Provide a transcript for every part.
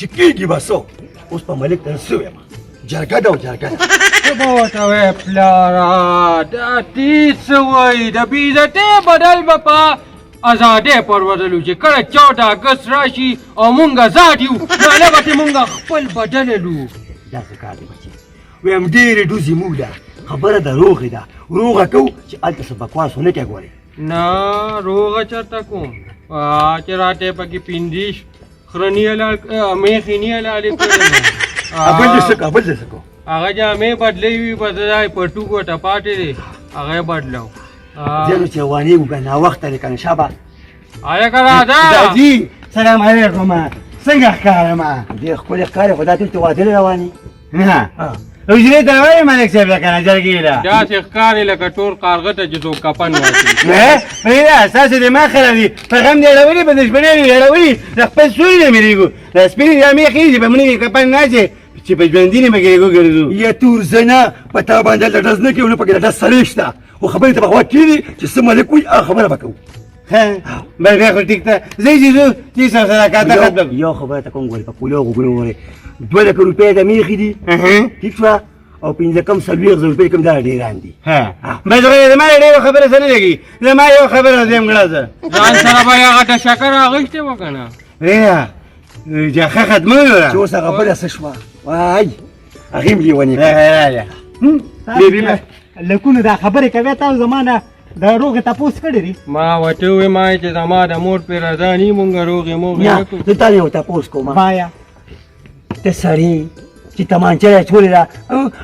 چې کېږي به څه اوس په ملک ته څه ویم جرګه ده او جرګه ده څه به ورته وایې پلاره دا دې څه وایي د بېعزتۍ بدل به په ازادۍ پرودلو چې کله 14 اګست راشي او مونږ ازاد یو نو هلته به مونږ خپل بدللو داسې کار دی بچي ویم ډېرې ډوزې موږ ده خبره ده روغې ده روغه کوو چې هلته څه بکواس ونه کوې ګورې نه روغه چېرته کوم چې راته پکې 50 خرني میخې نه لالې کړې بل دې څه کوه بل دې څه کوه هغه جامې بدلې وي بس دا پټو ګوټه پاتې دی هغه یې بدلو زه چې وانېږو که ناوخته دی که نه شابه آیا که راځه داجي سلام علیکم څنګه ښکارم ډېر ښکلې ښکارې خو دا دلته واده روانې نه حجرې ته وایي ملک صاحب ده که نه جرګې ده داسې ښکارې لکه ټول کارغه ته چې څوک کفن واچوي پرېږده ستاسو دماغ خراب دي په غم دې اړولي په دښمنۍ دې اړولي د خپل سوري نه مېرېږو د سپینې جامې خېږي په مړي کفن ناچې چې په ژوندي نه مګرېږو ګرځو یا تور زنه په تا باندې هلته ډز نه کوي نو پکې د ډز سړی شته خو خبرې ته به غوږ کېږي چې څه ملک وایي هغه خبره به کوو بل بیا خو ټیک ته ځئ چې ځو چې سره کاته ختم یو خبره ته کوم ګورې په پولو غوږونه وګورې 2 لکه روپۍ د میخې دي ټیک شوه او 40 روپۍ کوم دا ډېران دي بس زما ډېرې خبره سره نه لګي زما یو خبره زم کړه زه ځان سره به یې هغه د شکر اخیستې وه که نه جاخه ختموي چې اوس هغه بله څه شوه وای هغې م لیونې لکونو دا خبرې کوې تاسو زما نه د روغې تپوس کړی دی ما ورته وویې ما چې زما د مور پې رضا نه مونږ روغې موغې نه نه کړو زه تا نه یو تپوس کوم وایا ته سړی چې تمانچه یې اچولې ده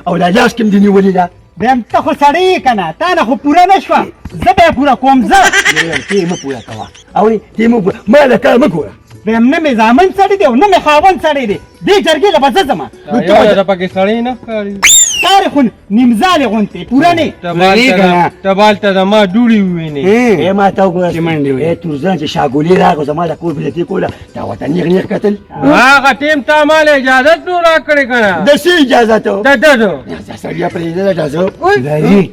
او دا لاس کې م دې نیولې ده بیم ته خو سړی یې که نه تا نه خو پوره نه شوه زه به یې پوره کوم زه ته یې مه پوره کوه اورې ته یې مه پوره ما له کار مه ګوره بیم نه مې زامن سړی دی او نه مې خاوند سړی دی دې جرګې له به زه ځمه یو د پکې سړی نه ښکاري کار خو نیمزالې غوندې پوره نه ته بالته زما دوړې ووینې ای ما ته وګوره ای تورزن چې شاګولي راغو زما د کور بلتې کوله تا ورته نیغ نیغ کتل هغه ټیم تا مال اجازه نو راکړې که نه د څه اجازه ته د ده سړیا پرېږده د ډزو دایي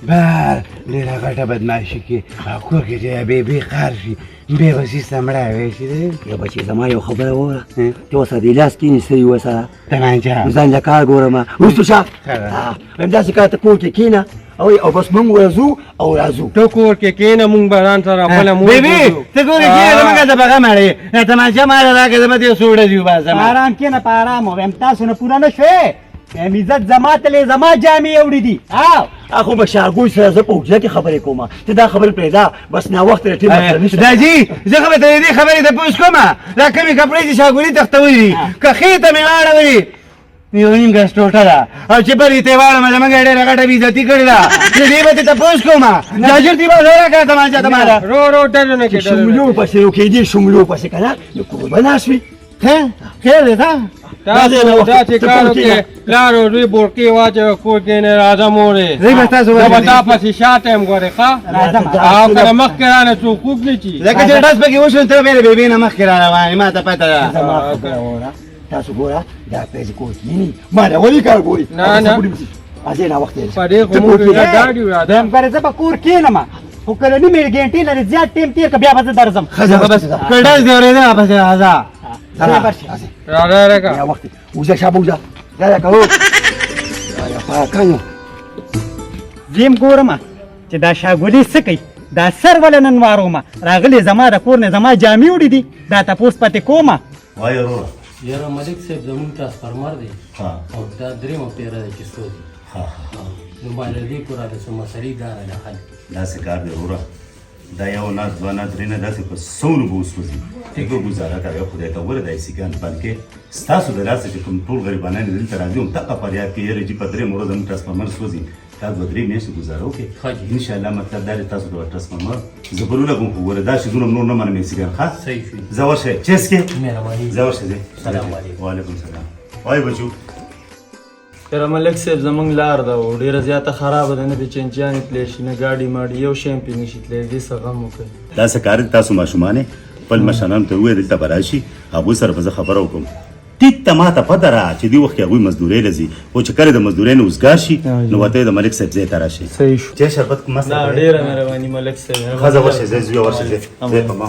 بار ډېره غټه بدماشي کې او کور کې چې بې قار شي بې وسیسته مړه وی شي یا بچې زما یو خبره ووره چې ورسره د لاس کښېني سړي ورسره تمانچه ځان له کار ګورم وروستو شه وایم داسې کار ته کور کې کښېنه او بس موږ ورځو او راځو ته کور کې کښېنه مونږ به ځان سره خپله مور بیبي ته کور کې کښېنه زموږ د بغه مړې تمانچه ماله راکړه زما ته یو څو ورځې وباسم آرام کښېنه په آرام ویم تاسو نه پوره نه شوې بیم عزت زما تلې زما جامې اوړي دي اخو به شاګوی سره زه په اوږده کې خبرې کوم ته دا خبرې پرېږده بس ناوخته د ټیم مطلب نشته داجي زه خو به ته دې خبرې تپوس کوم دا کومې کپړې چې شاګولي تختوي دي که خېته مې واړولې یو نیم ګز ټوټه ده او چې برې ته یې واړم زموږ ډېره غټه بېعزتي کړې ده زه دې به ته تپوس کوم جاجر دې به زه راکړه تمانچه تماله رو ډزو نه چې شملو پسې روکېدې شملو پسې که نه نو کور به ناست وي خیر دی تا تاسو داسې کار وکړئ پلار او دوی بورقې واچوه کور کې نه راځه مورې زه به تاسو زه به تا پسې شاته یم ګورې ښه او که د مخکې رانه څوک خوب نه چي لکه چې ډز پکې وشو ته بیا د بیبۍ نه مخکې را روان ما ته پته ده زما خبره واوره تاسو ګوره دا پیسې کور کښېني ما نه ولې کار ګوري نه اځې ناوخته په دې خو موږ ډاډ یو بیم ګورې زه به کور کښېنم خو که له نیمې ګنټې لرې زیات ټیم تېر که بیا به زه درځم که ډز دې اورېده پسې راځه راځه یا وخت وزه شابه وزه دا کوو یا پاکانو زیم ګورم چې دا شاګولي څه کوي دا سر ولې نن وارومه راغلی زما د کور نه زما جامې وړي دي دا تپوس پتې کومه وای وروره یاره ملک صاحب زمونږ ټرانسفرمر دی او دا درېیمه پیره ده چې سوځي نو باید له دې کوره د څه مسلې دا نه حل داسې کار دی وروره دا یو نه دوه نه درې نه داسې په سونو به وسوځي ته ګزاره کوې خدای ته وګوره دا سیګان بلکې ستاسو د لاسه چې کوم ټول غریبانان دلته راځي همدغه فریاد کوي یاره چې په درېیمه ورځ زموږ ټرانسفرمر سوځي تا 2-3 میاشتې ګزاره وکړې انشاءالله مطلب دا دی تاسو د ټرانسفرمر زه بلو لګوم خو ګوره دا شیزونه نور نه منم سیګان ښه صحیح شو زه ورشه چیس کې مهرباني زه ورشه دی سلام علیکم وعلیکم سلام وای بچو یاره ملک صاحب زمونږ لار ده او ډېره زیاته خرابه ده نه پې چنچیانې تللی شي نه ګاډي ماډي یو شی هم پې نه شي تللی دې څه غم وکړئ داسې کار دی تاسو ماشومانې خپل مشرانو ته ووایه دلته به راشي هغوی سره به زه خبره وکړم ټیک ته ما ته پته را چې دې وخت کې هغوی مزدورۍ له ځي خو چې کله د مزدورۍ نه اوزګار شي نو ورته د ملک صاحب ځای ته راشي صحیح شو چای شربت کوم نه ډېره مهرباني ملک صاحب ښځه ورشه ځای ورشه ځای په ما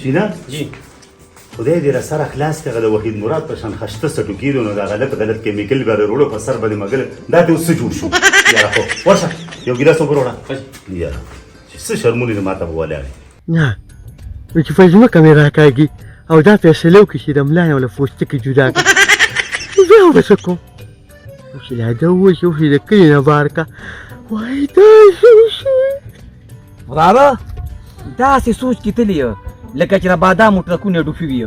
شیده جی خدای دې را سره خلاص کړه د وحید مراد په شان خشته سټو کېدو نو دا غلط کیمیکل به وروړو په سر باندې مګل دا ته اوس جوړ شو یاره خو ورشه یو ګیلاس وګوره یاره څه شرمولې ماته ولاړې نه چې فزمه کمره کاږي او دا فیصله وکړي چې د ملا نه ولا پوستکي جدا کړي زه به څه کوم چې لا دا وشو چې د کلي نه بار کا وای دا شو وراره داسې سوچ کې تللی یو لکه چې د بادامو ټرکونه ډوفي وي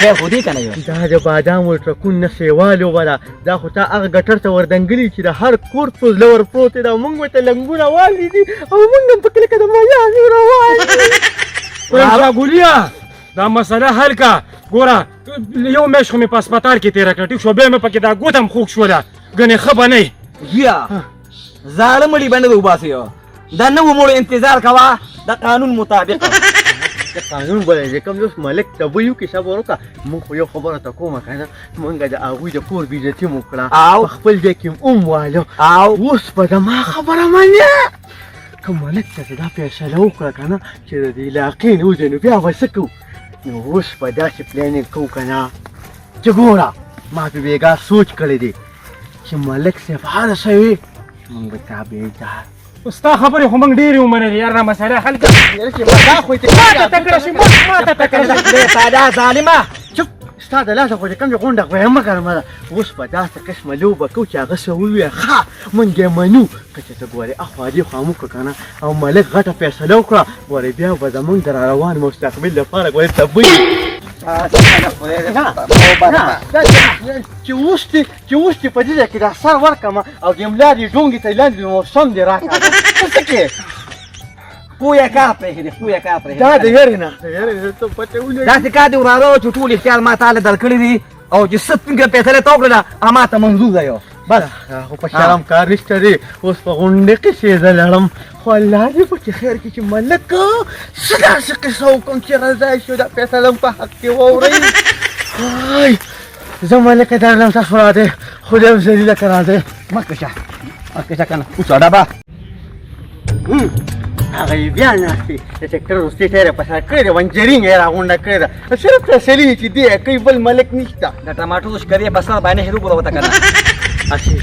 خیر خو دې که نه یو دا د بادامو ټرکون نه سیوالو ولا دا خو تا هغه ګټر ته وردنګلي چې د هر کور په زړه ور پروت دی او موږ ورته لنګونه والي دي او موږ هم پکې لکه د مایانو راوالي شاګولیا دا مسله حل کا ګوره یو میاشت خو مې په هسپتال کې تېره کړه ټیک شو بیا مې پکې دا ګوته هم خوږ شوله ګنې ښه به نه یا زاړه مړي به نه د وباسي د نوو مړو انتظار کوه د قانون مطابق د قانون بلې چې کوم اوس ملک ته ویو کې صبر وکړه موږ خو یو خبره ته کومه که نه موږ د هغوی د کور بېزتي مو کړه او په خپل ځای کې م والو او اوس به زما خبره منې که ملک ته چې دا فیصله وکړه که نه چې د دې علاقې نه وځو نو بیا به څه کوو نو اوس به داسې پلانینګ کوو که نه چې ګوره ما په بېګا سوچ کړی دی چې ملک صاحب هر څه وي موږ به تابعدار ستا خبرې خو موږ ډېرې ومنلې یار دا مسله حل کړه ماته تکړه شي ماته تکړه شي ساده ظالمه چپ ستا د لاسه خو چې کوم غونډه خو یې مه ګرمه ده اوس به داسې قسمه لوبه کوو چې هغه څه ووایه ښه موږ یې منو که چې ته ګورې اخوا دې خوا موږ که نه او ملک غټه فیصله وکړه ګورې بیا به زموږ د را روان مستقبل لپاره ګورې تبوي چې اوس دې په دې ځای کې دا سر ورکړمه او د ملا دې ډونګې ته لاندې موسم دې راکړه څه کې پویه کار پرېږدي پویه کار پرېږدي دا د یارې نه ته پته ولګي داسې کار دی وراره چې ټول اختیار ما تاله درکړي دي او چې څه څنګه فیصله تا وکړله هغه ما ته منظور دی بس خو په شرم کار نشته دی اوس په غونډې کې سیده لړم خو الله دې پکې خیر کړي چې ملک څه داسې قصه وکړم چې رضا شو دا فیصله په حق کې واورئ وای زه ملکه درلم تاسو راځئ خدای هم ذلیله که راځئ مکشه که نه اوس ډبه هغه یې بیا ناستې د ټکټر روستې ټیره په سر کړې ده ونجرینګ یې راغونډه کړې ده صرف فیصلې چې دی یې کوي بل ملک نشته د ټماټو شکرې په سر باندې هرو ګوره وته که نه اصیل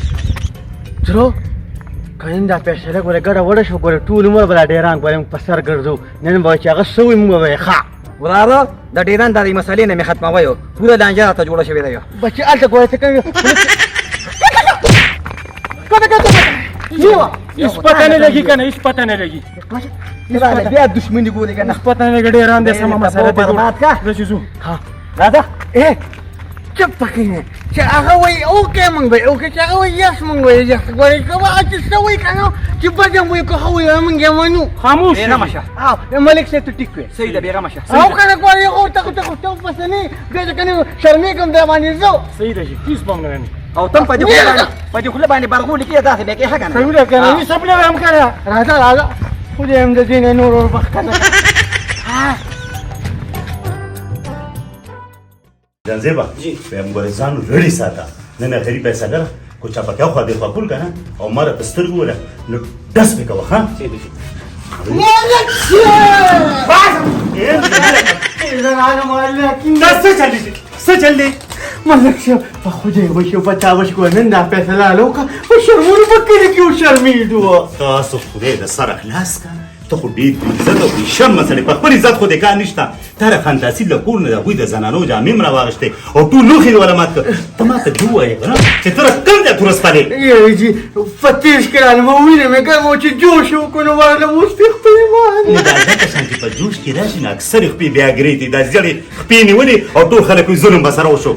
درو که نن دا فیصله ګوره ګډه وډه شوه ګوره ټول عمر به دا ډیران ګوره موږ په سر ګرځو نن به چې هغه څه وي موږ به یې ښه وراره د ډیران دا د مسلې نه مې ختموی و پوره لانجه راته جوړه شوې ده یو بچې هلته ګوره څه کوي هیڅ پته نه لګي که نه هیڅ پته نه لګي بیا دشمني ګورې که نه هیڅ پته نه لګي ډېران دی سمه مسله دی برباد که زه چې ځو راځه چپ پکې نه چې هغه وایي اوکې موږ به اوکې چې هغه وایي یس موږ به یس ګورې که به چې څه وایي که نه چې بد هم وایي که ښه وایي موږ یې منو خاموش بېغمه شه ملک صاحب ته ټیک وی صحیح ده بېغمه شه او که نه ګورې خو ته پسې نه بیا چې که نه شرمېږم دی باندې زه صحیح ده چې هیڅ به هم نه ویني او تم په دې خوله باندې برغول کې داسې بیا کې ښه که نه صحیح ده که نه هیڅ خبره هم کړه راځه خدای هم د دې نه نور وربخ که نه جانزیبا پیغمبر ځان رړی ساته نن اخري پیسې ګره کو چا پکې خو دې خپل کنه او مر په سترګو ولا نو داس به کوه ها څه چل دی ملک صاحب په خدای وشو بچا وشو نن دا فیصله لوکه په شرمونو په کلي کې وشرمېدو تاسو خدای د سره خلاص کا ته خو ډېر عزت او شرم مسلې په خپل عزت خو دې کار نشته تر فانتاسي له کور نه هغوی د زنانو جامې م راواغېستې او ټول لوښي ولا مات کړ ته ماته دې ووایې که نه چې ته کوم ځای تورس پلې جی فتیش کړه مو وینې مې ګرمو چې جوش وکړو نو واله اوس دې خپلې نو دا ځکه شان چې په جوش کې راشي نو اکثر خپې بیا ګرې دي دا زړې خپې نیولې او ټول خلک وایي ظلم به سره وشو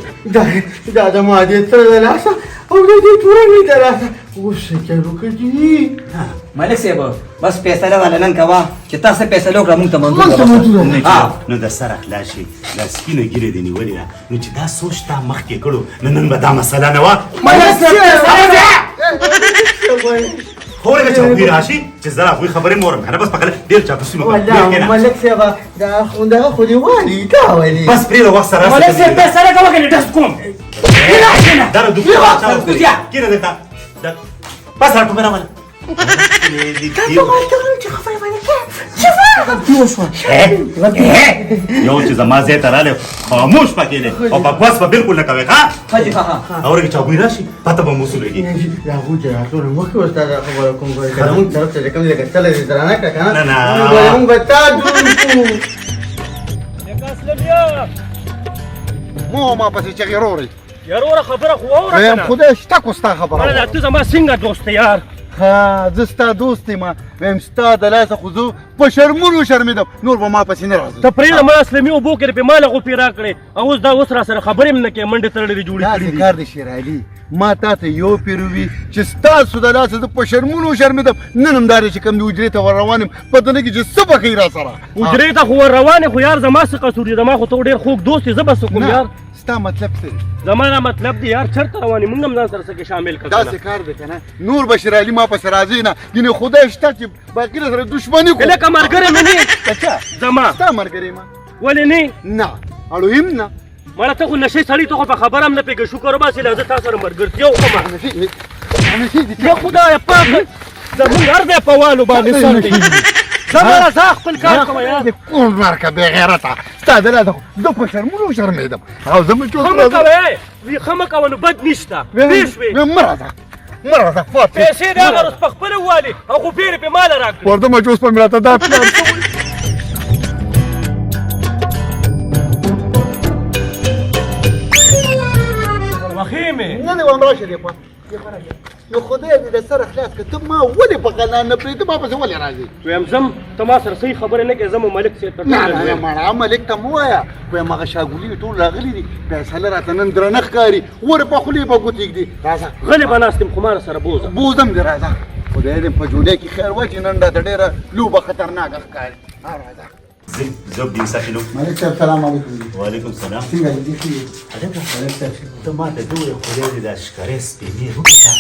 دا د ما دې تر د لاسه او د دې ټولنې د لاسه اوس څه چلو کوي ملک صاحب بس فیصله والا نن کوه چې تاسو فیصله وکړه موږ ته منظور نو د سره خلاص شي دا سپینه ګیرې دې نیولې ده نو چې دا سوچ تا مخکې کړو نن به دا مسله نه وه خو ورته چې هغوی راشي چې زه هغوی خبرې مه اورم که نه بس په خله ډېر چاپلوسي مه کوه ملک صاحب دا خو دې والي دا ولي بس پرېږده وخت سره ملک صاحب فیصله کوه که نه ډست کوم دا د دوکتور کېنه دلته بس راټومه راوله یو چې زما ځای ته رالی خاموش پکې دی او بکواس به بالکل نه کوې ښه حاجي ها اورې که چاګوی راشي پته به مو وسولېږي یا هو چې راتلو نه مخکې ورته دا خبره کوم ګورې که زموږ طرف ته چې کوم دی لکه چلی دې درانه کړه که نه، نه. موږ به تا جوړ کړو مو ما پسې چغې رورې یاروره خبره خو واوره ویم کنه خدای شته کو ستا خبره مړه ته زما څنګه دوست یار ها زه ستا دوست یم ویم ستا د لاسه خو زه په شرمونو شرمېدم نور به ما پسې نه راځي ته پرېږده ما اسلامي اوبو کې په ماله غوپې راکړې او اوس را سره خبرې هم نه کوې منډې تړلې جوړې کړې داسې دي کار دی شیر علي ما تا ته یو پیروي چې ستاسو د لاسه زه په شرمونو شرمېدم نن هم دا دی چې کوم د حجرې ته ور روان یم پته نه کړي چې څه به کوي را سره حجرې ته خو ور روانې خو یار زما څه قصور دی زما خو ته ډېر خوږ دوست یې زه به څه کوم یار ستا مطلب څه دی زما دا مطلب دی یار چېرته روانې مونږ هم ځان سره څه کې شامل کړه داسې کار دی که نه نور به شیر علي ما پسې راځي نه ګینې خدای شته چې باقي له سره دښمني کړو لکه ملګری مې نه چا زما ستا ملګری ما ولې نه نه اړو هم نه مړه ته خو نشې سړی ته خو په خبره هم نه پوهېږې شکر وباسې لا زه تا سره ملګرتیا وکړم یا خدایه پاکه زمونږ هر ځای په والو باندې سر دی زما زه خپل کار کوم یار کون مارکه بې غیرته ستا د لاسه زه په شرمونو شرمېدم او زه مې ښه مه کوې ښه مه کوه نو بد نشته پوه شوې مه راځه مه راځه فاتح پیسې د هغه روز په خپله ووالې او خو بیرې پې ماله راکړې وردمه چې اوس په مې راته دا پلان وخې مې نه نه وام راشه دې خوا نو خدای دې د سره خلاص کړه ته ما ولې په قنان نه پرېږدې ما پسې ولې راځې ویم ځم ته ما سره صحیح خبرې نه کوې زه مو ملک صاحب ته نه نه مړه ملک ته مه وایه وایم هغه شاګولي ټول راغلي دي فیصله راته نن درنه ښکاري ور په خولې به ګوتې ږدي راځه غلې به ناست یم خو ما سره بوزه بوزم دې راځه خدای دې په جولای کې خیر واچي نن راته ډېره لوبه خطرناکه ښکاري راځه زه بیم ساحلو ملک صاحب سلام علیکم وعلیکم السلام څنګه دې ښه ته ما ته دوی خدای دې دا ښکارې سپینې وکړه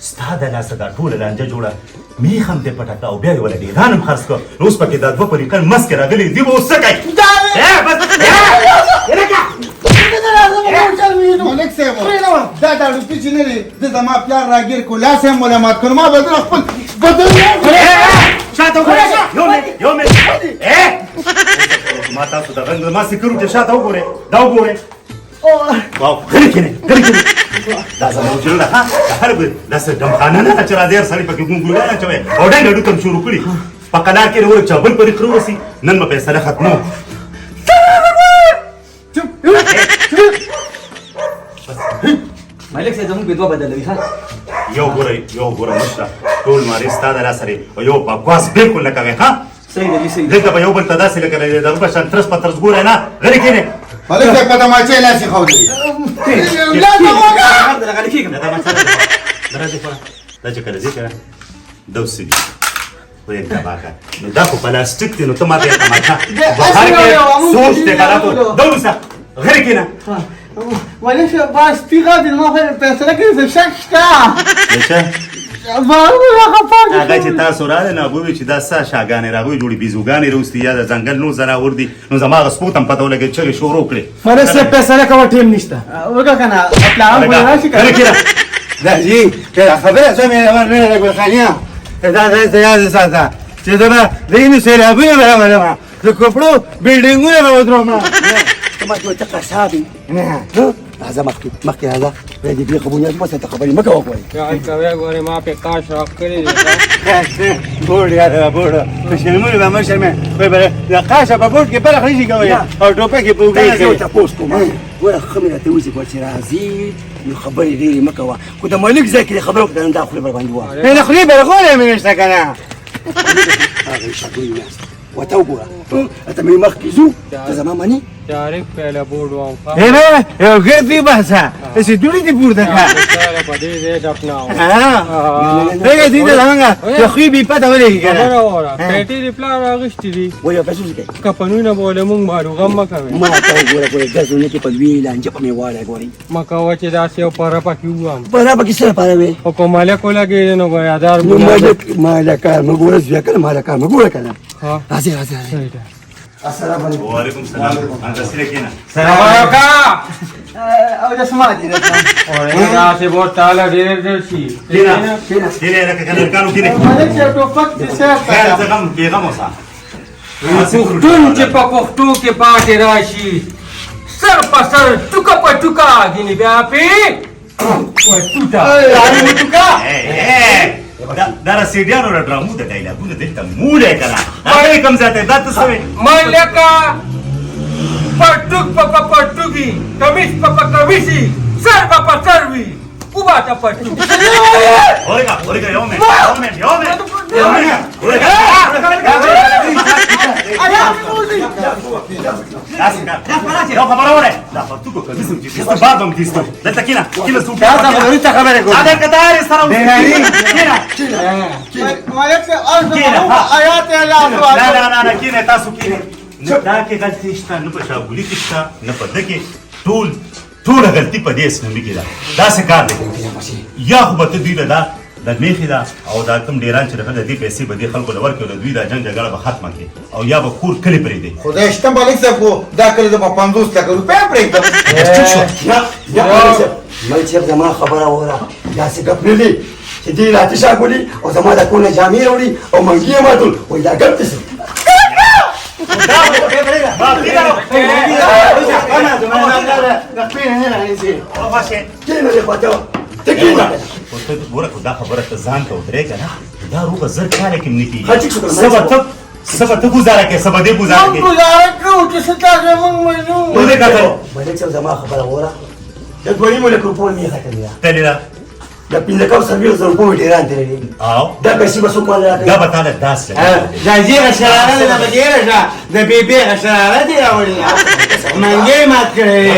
ستا د لاسه دا ټوله لانجه جوړه میخ هم دې پټه کړه او بیا یې وله ډېران هم خرڅ کړه نو اوس پکې دا دوه پریکان مسکې راغلي دي به اوس څه کوي ملک صاحب دا دا روپۍ چې نه دی زه زما پلار راګیر کړو لاس یې هم ملامت کړو ما بدن خپل بدن شاته وګوره یو منټ ما تاسو د غږ ما سکیورټي شاته وګورئ دا وګورئ واو غلی کېنئ دا زما وجره ده ها هر به داسې دمخانه نه چې راځي هر سړی پکې ګونګولا اچوي او ډېر ډېر کم شروع کړي په قلار کې ورک چا بل پرې کړو وسی نن مې فیصله ختمو مالک صاحب زموږ بدوا بدلوي ها یو ګوره مشره ټول ماري ستا د لاسه لري او یو بکواس بالکل نه کوي ها صحیح دی صحیح دلته به یو بل ته داسې لکه د دغه شان ترس په ترس ګوره نه غلی کېنئ ملک صاحب په تماچې لاس یې ښودلی دا چې کله ځې که دوسې وایي تباکه نو دا خو پلاستیک دی نو ته ماته یې تماچه بخار کې سوچ دی که دا خو دوسه غلی کېنه ملک صاحب باز تیغه دې ما فیصله کړې څه شک شته هغه چې تاسو راغلی نه هغوی چې دا څه شاګانې راغوی جوړې بیزوګانې راوستي یا د ځنګل نور ځناور دي نو زما هغه سپو ته هم پته ولګېد چغې شروع کړې ملک صاحب فیصله کوه ټیم نشته وګه که نه پلان خو یې راشي که غلی کېنه راځي که خبره سمې نه ده ګلخانیه دا ځای یاد ساته چې زه به د اینو سیلابونه به راولمه د کپړو بلډینګونه به ودرومه ته ما ته قصابي نه راځه مخکې راځه دې بیا خبرونه ما ته خبرې مه کوه ګورې یار کوې ګورې ما پې کاش راکړی دی بوډ یاره بوډ په شرمونو به مه شرمې وایي به د قاشه په بوډ کې برخ نشي کولی او ټوپک یې په اوږه دا زه ورته تپوس کوم ګوره ښه مې راته وځي چې راځي نو خبرې ډېرې مه کوه خو د ملک ځای کې خبره وکړه نن دا خولې بر باندې ووایه د خولې برغولی مې نشته که نه هغه شاګوی ناست ورته وګوره ته مې مخکې ځو ته زما منې تاریخ پهله بورډ وام یو ګردی بحثه داسې دوړې دې پورته کړه په دې ځای ډپناو هغه دې ته زمونږ د خوی بې پته ولګي که نه خبره وره پیټې دې پلار راغوښتي دي وایه پیسو څه کوي کپنونه به ولې مونږ ماروغه مه کوې ما ته وګوره ګرځونه کې په لوی لانجه په مې والی ګورې مه کوه چې داسې یو پره پکې ووام په را پکې څه لپاره وې او که ملک ولګېدې نو به یادار نو مالک مالکه مه ګوره زویه که نه مالکه مه ګوره که نه ها راځئ راځئ صحیح ده السلام عليكم. وعليكم السلام. أنت سيرك هنا. Baraka! او ده سمعتي ده और यहाँ से बहुत ताला देर देर सी كنا كنا لك كانوا كنا. مالك يا توفك تسافر خير تغم في غمصة. पुख्तून के पख्तू के पाटे राशि सर पसर टुका पटुका गिनी ब्यापी टूटा टुका ده رسيديان ولا درامو ده دايلاغو ده انت موله كلا ايه كم ذات ده تسوي मल्लिका पटुक पपा पटुकी कमिस पपा कमिसी सर पपा सरवी उबाटा पटुक اوريغا يومين يا خبر ولا لا فتوكو كمسم دي بعضهم ديستو لا انت كده سوق يا صاحبي انت خبرك هذا كتاري صار مالك يا ارض ايات يا لا لا لا لا كده تاسو كده دا کې غلطي شته نه په شاګولي کې شته نه په دکې ټول غلطي په دې اسنه مې کېده دا څه کار دی یا خو به ته دوی له دا د میخې ده او دا کوم ډیران چې دغه د دې پیسې به دې خلکو له ورکړي او د دوی دا جنګ جګړه به ختمه کړي او یا به کور کلي پرېږدي خدای شته مالک صاحب خو دا کله د 50 لک روپۍ پرېږدم يا مالك شيخ زمان خبره ورا يا سيقبلي تدي لا تشاغلي او زمان تكون جميل ولي او منجيه ما تقول واذا قلت ورکو دا خبره ته ځان ته ودرېږه نه دا روغه زر کاله کې نه کېږي سبا ته ګزاره کې سبا دې ګزاره کې گزاره کوو چې ستاسو موږ منو ولې کتل مالك شيخ زمان خبره ورا تقولي ملك روبول مي ختميا تللی دا دا بينكم سبيل زرقوم ديران تري او دا بس بس ما دا به تاله داس دا زیغه شراره ده به ډیره ده د بیبي شراره دی راوړي منګي مات کړی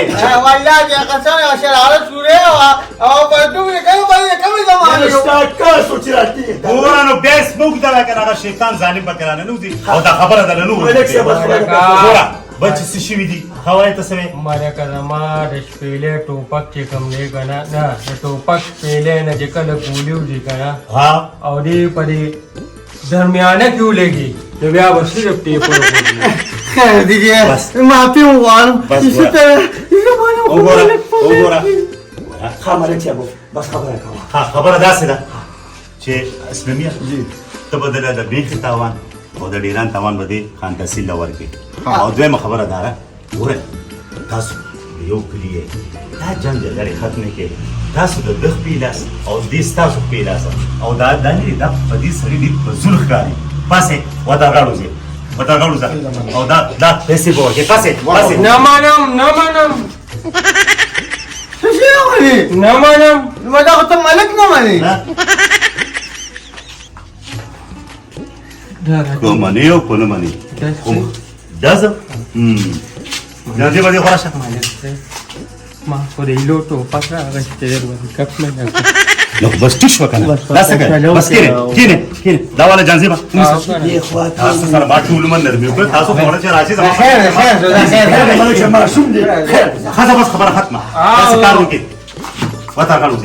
والله يا قسم يا شراره سوره او په دوی کوم زمانه استاد کا سوچراتي ورانو بیس موږ دا کنه هغه شیطان ظالم پکړه نه وځي او دا خبره ده نو مالك شيخ بس ګوره بچ څه شي دي هواي ته سمې मल्लिका नमा د شپېلې ټوپک چې کوم دی کنه نه د ټوپک شپېلې نه چې کله ګولیو دي کنه ها او دې په دې درمیانه کې ولګي نو بیا به صرف ټیپ ورغورځي خیر دیگه معافی وغواړم چې ته وګوره خاملك شيخ بس خبره كمان ها خبره داسې ده چې اسلاميه ته بدل د بیخ تاوان او د ډیران تاوان بده خان تحصیل لور کې او دویمه خبره ده ګوره تاسو یو کلی دا جنگ جګړه ختمه کې تاسو د دغ پیلاس او دې تاسو پیلاس او دا دانی د پدې سړي دې په زلخ کاری پاسه ودا غاړو او دا پیسې به کې پاسه نه منم څه شي وایي نه منم ما دا ته ملک نه مانی کوم نه یو کوم نه کوم دازه جانځي باندې خلاصه ما خو دې لو ټوپک راغشته ورته کپ نه نو بس تیش وکنه لا څنګه بس کینه دا ولا جانځي با يا اخوات تاسو سره ما ټول من نرمي وکړ تاسو خبره چې راشي زما خیر مالك شيخ معصوم دي خير خلاص بس خبره ختمه تاسو کار وکړئ وتا کارو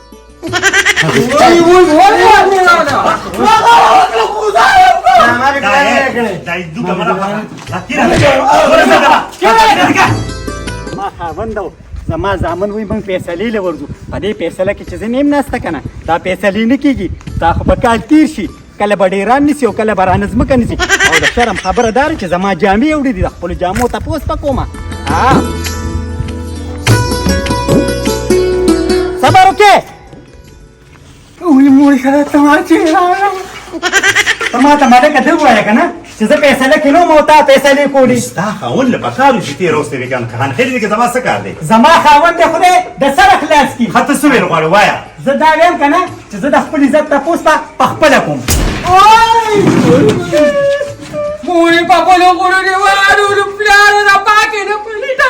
ما خاوندو زما زامن وي موږ فیصلې لورځو په دې فیصله کې چې زه نیم ناسته کنه دا فیصلې نه کیږي دا خو به کال تیر شي کله به ډیران نیسي او کله به رانظمکه نیسي او د شرم خبره دار چې زما جامې وړي دي د خپلو جامو تپوس به کومه صبر وکړې وی مور سره تماچې راغلم ته ما ته مالکه ده ووایه که نه چې زه فیصله کوم او تا فیصلې کولی ستا خاوند له پکارو چې تېر اوس ته وکړم که خان خیر دی که زما څه کار دی زما خاوند دی خدای د سر خلاص کړي ښه ته څه ویل غواړې وایه زه دا ویم که نه چې زه د خپل عزت تپوس به پخپله کوم مورې په خپلو غرو دې واړو پلاره د پاکې نه پلیټه